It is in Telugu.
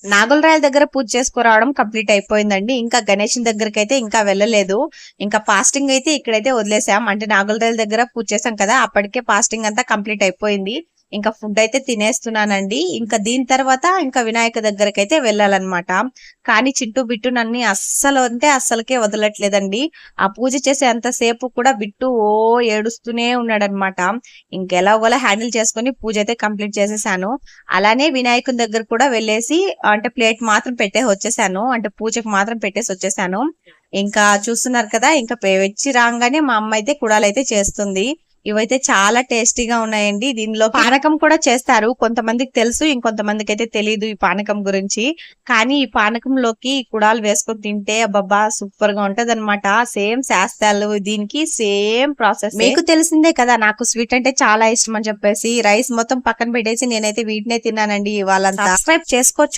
నాగులరాయల దగ్గర పూజ చేసుకురావడం కంప్లీట్ అయిపోయిందండి. ఇంకా గణేషుని దగ్గరకైతే ఇంకా వెళ్ళలేదు. ఇంకా ఫాస్టింగ్ అయితే ఇక్కడైతే వదిలేసాం. అంటే నాగులరాయల దగ్గర పూజ చేసాం కదా, అప్పటికే ఫాస్టింగ్ అంతా కంప్లీట్ అయిపోయింది. ఇంకా ఫుడ్ అయితే తినేస్తున్నానండి. ఇంకా దీని తర్వాత ఇంకా వినాయక దగ్గరకైతే వెళ్ళాలన్నమాట. కానీ చింటూ బిట్టు నన్ను అస్సలు అంటే అస్సలకే వదలట్లేదండి. ఆ పూజ చేసే అంతసేపు కూడా బిట్టు ఏడుస్తూనే ఉన్నాడనమాట. ఇంకెలాగోలా హ్యాండిల్ చేసుకుని పూజ అయితే కంప్లీట్ చేసేసాను. అలానే వినాయకుని దగ్గర కూడా వెళ్ళేసి అంటే ప్లేట్ మాత్రం పెట్టేసి వచ్చేసాను. అంటే పూజకు మాత్రం పెట్టేసి వచ్చేసాను. ఇంకా చూస్తున్నారు కదా, ఇంకా వచ్చి రాగానే మా అమ్మ అయితే కుడాలైతే చేస్తుంది. ఇవైతే చాలా టేస్టీగా ఉన్నాయండి. దీనిలో పానకం కూడా చేస్తారు. కొంతమందికి తెలుసు, ఇంకొంతమందికి అయితే తెలియదు ఈ పానకం గురించి. కానీ ఈ పానకంలోకి కుడాలు వేసుకొని తింటే అబ్బబ్బా సూపర్ గా ఉంటదన్నమాట. సేమ్ శాస్త్రాలు దీనికి సేమ్ ప్రాసెస్. మీకు తెలిసిందే కదా, నాకు స్వీట్ అంటే చాలా ఇష్టం అని చెప్పేసి రైస్ మొత్తం పక్కన పెట్టేసి నేనైతే వీటినే తిన్నానండి ఇవాళంతా. సబ్స్క్రైబ్ చేసుకోవచ్చు.